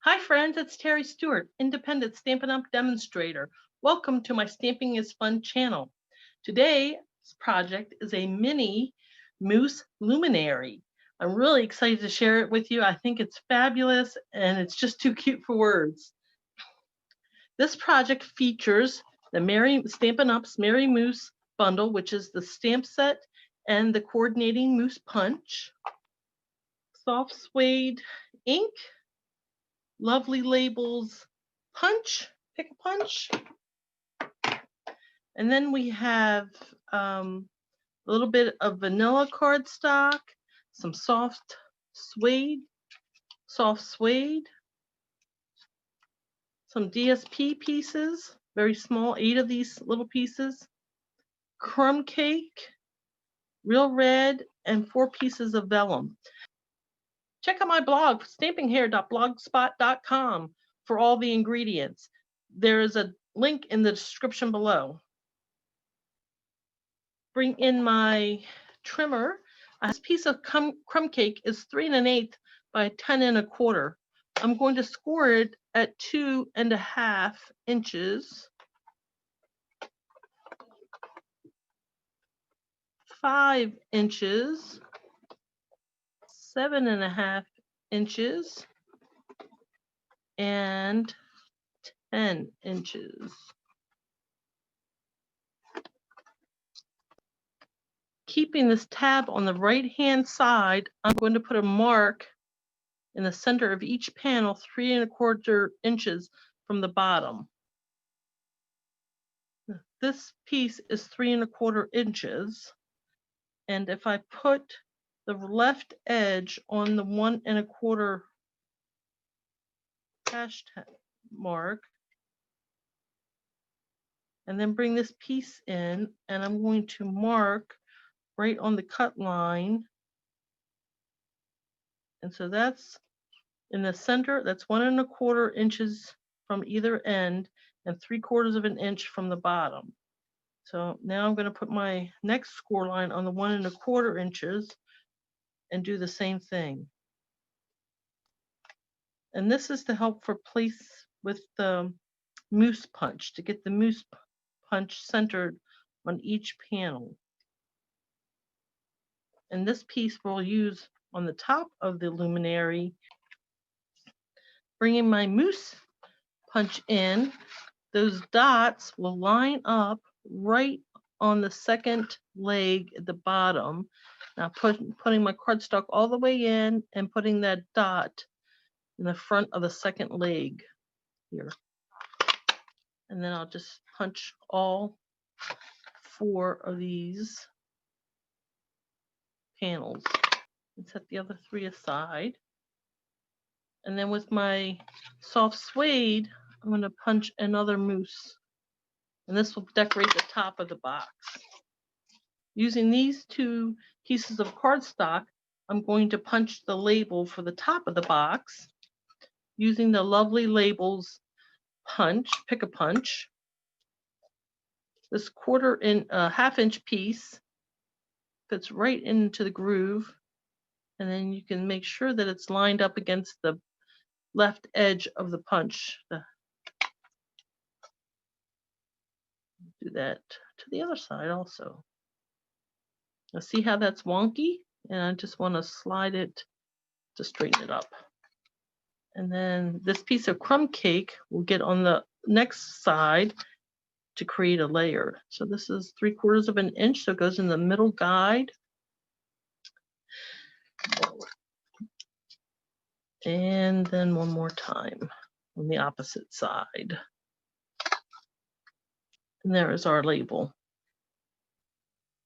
Hi friends, it's Terry Stewart, independent Stampin' Up! Demonstrator. Welcome to my Stamping is Fun channel. Today's project is a mini Moose Luminary. I'm really excited to share it with you. I think it's fabulous and it's just too cute for words. This project features the Stampin' Up's Merry Moose bundle, which is the stamp set and the coordinating moose punch, soft suede ink, lovely labels, pick a punch, and then we have a little bit of vanilla cardstock, some soft suede, some DSP pieces, very small, 8 of these little pieces, crumb cake, real red, and 4 pieces of vellum. Check out my blog, stampinghair.blogspot.com, for all the ingredients. There is a link in the description below. Bring in my trimmer. This piece of crumb cake is 3 1/8 by 10 1/4. I'm going to score it at 2 1/2 inches, 5 inches, 7 1/2 inches, and 10 inches. Keeping this tab on the right hand side, I'm going to put a mark in the center of each panel, 3 1/4 inches from the bottom. This piece is 3 1/4 inches, and if I put the left edge on the 1 1/4 hashtag mark, and then bring this piece in, and I'm going to mark right on the cut line, and so that's in the center. That's 1 1/4 inches from either end and 3/4 of an inch from the bottom. So now I'm going to put my next score line on the 1 1/4 inches and do the same thing. And this is to help for place with the moose punch, to get the moose punch centered on each panel. And this piece we'll use on the top of the luminary. Bringing my moose punch in, those dots will line up right on the second leg at the bottom. Now putting my cardstock all the way in and putting that dot in the front of the second leg here. And then I'll just punch all 4 of these panels and set the other 3 aside. And then with my soft suede, I'm going to punch another moose. And this will decorate the top of the box. Using these 2 pieces of cardstock, I'm going to punch the label for the top of the box using the lovely labels pick a punch. This half-inch piece fits right into the groove, and then you can make sure that it's lined up against the left edge of the punch. Do that to the other side also. Now see how that's wonky? And I just want to slide it to straighten it up. And then this piece of crumb cake will get on the next side to create a layer. So this is 3/4 of an inch, so it goes in the middle guide. And then one more time on the opposite side. And there is our label.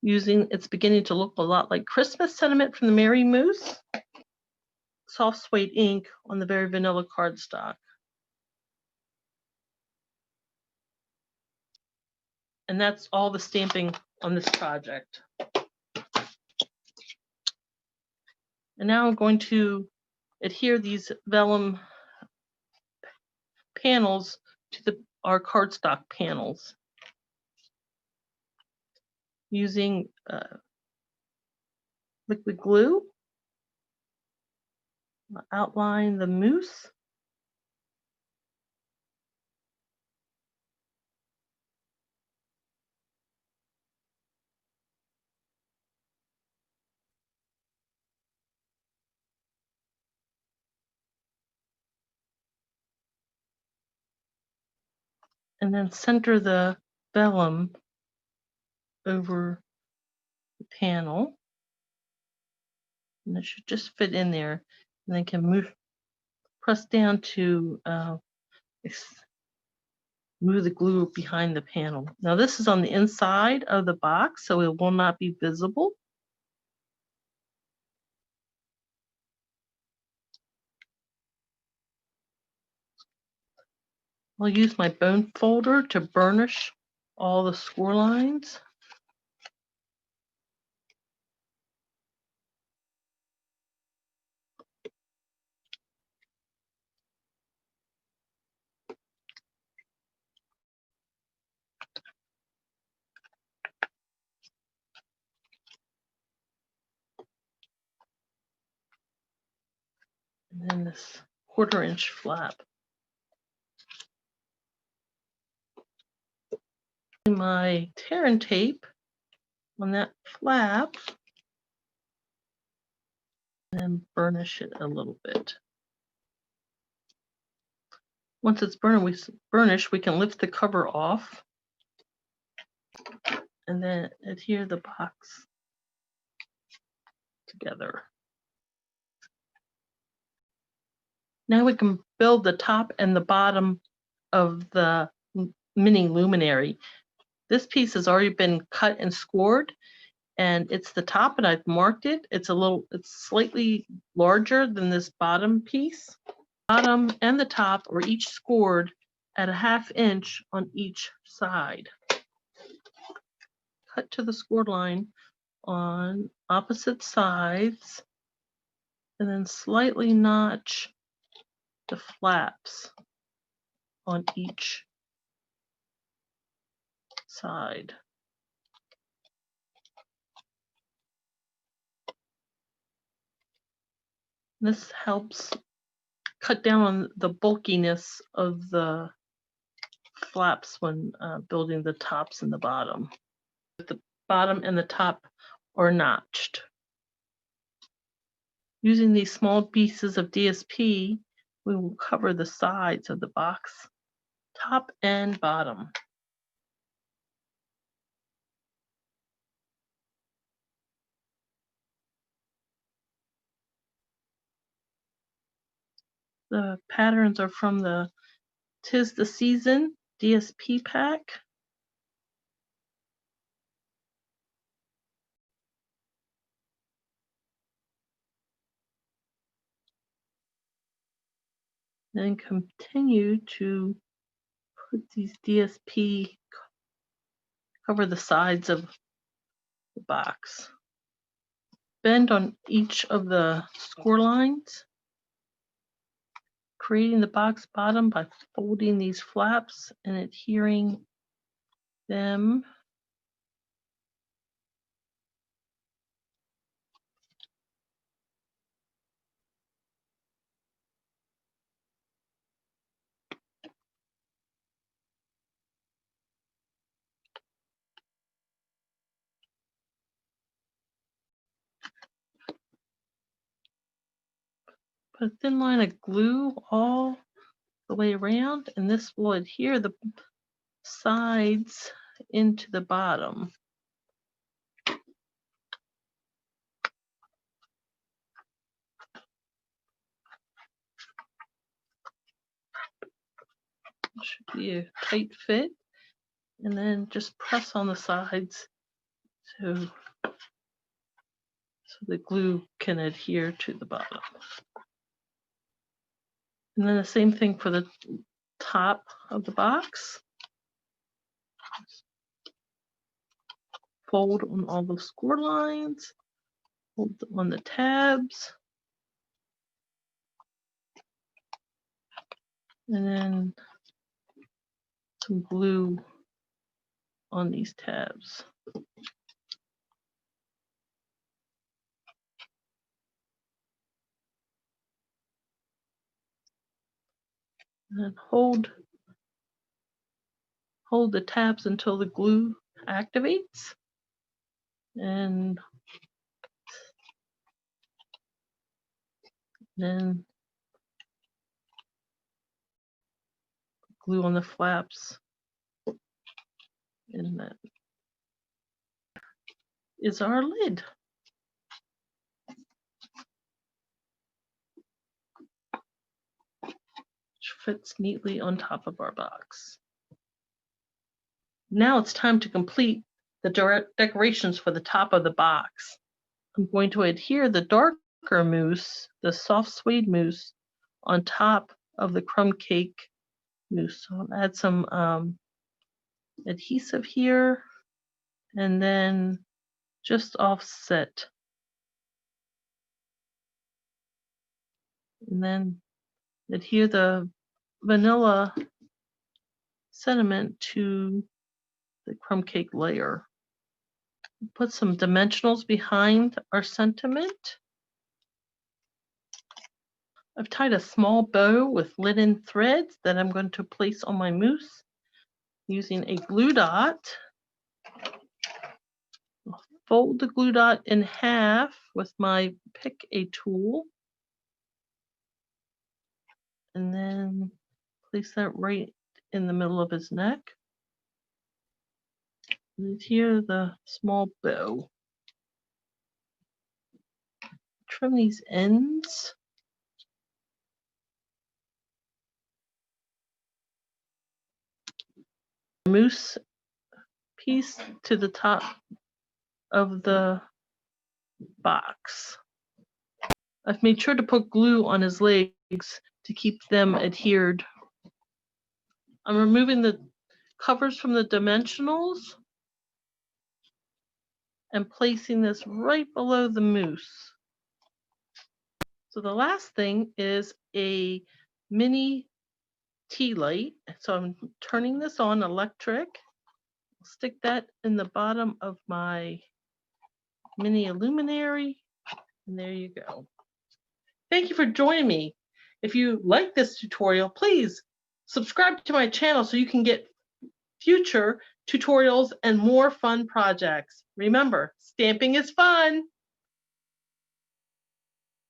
It's beginning to look a lot like Christmas sentiment from the Merry Moose. Soft suede ink on the very vanilla cardstock. And that's all the stamping on this project. And now I'm going to adhere these vellum panels to our cardstock panels using liquid glue. I'll outline the moose and then center the vellum over the panel. And it should just fit in there. And then can press down to move the glue behind the panel. Now this is on the inside of the box, so it will not be visible. I'll use my bone folder to burnish all the score lines. And then this 1/4 inch flap. My tear and tape on that flap and then burnish it a little bit. Once it's burnished, we can lift the cover off and then adhere the box together. Now we can build the top and the bottom of the mini luminary. This piece has already been cut and scored, and it's the top, and I've marked it. It's slightly larger than this bottom piece. Bottom and the top are each scored at 1/2 inch on each side. Cut to the scored line on opposite sides, and then slightly notch the flaps on each side. This helps cut down on the bulkiness of the flaps when building the tops and the bottom. The bottom and the top are notched. Using these small pieces of DSP, we will cover the sides of the box, top and bottom. The patterns are from the 'Tis the Season DSP pack. Then continue to put these DSP, cover the sides of the box. Bend on each of the score lines, creating the box bottom by folding these flaps and adhering them. Put a thin line of glue all the way around, and this will adhere the sides into the bottom. It should be a tight fit, and then just press on the sides so the glue can adhere to the bottom. And then the same thing for the top of the box. Fold on all the score lines, hold on the tabs, and then some glue on these tabs. And then hold the tabs until the glue activates, and then glue on the flaps And that is our lid. Which fits neatly on top of our box. Now it's time to complete the decorations for the top of the box. I'm going to adhere the darker mousse, the soft suede mousse, on top of the crumb cake mousse. So I'll add some adhesive here and then just offset. And then adhere the vanilla sentiment to the crumb cake layer. Put some dimensionals behind our sentiment. I've tied a small bow with linen threads that I'm going to place on my mousse using a glue dot. I'll fold the glue dot in half with my pick a tool. And then place that right in the middle of his neck. And here the small bow. Trim these ends. Mousse piece to the top of the box. I've made sure to put glue on his legs to keep them adhered. I'm removing the covers from the dimensionals and placing this right below the mousse. So the last thing is a mini tea light. So I'm turning this on electric. I'll stick that in the bottom of my mini luminary. And there you go. Thank you for joining me. If you like this tutorial, please subscribe to my channel so you can get future tutorials and more fun projects. Remember, stamping is fun.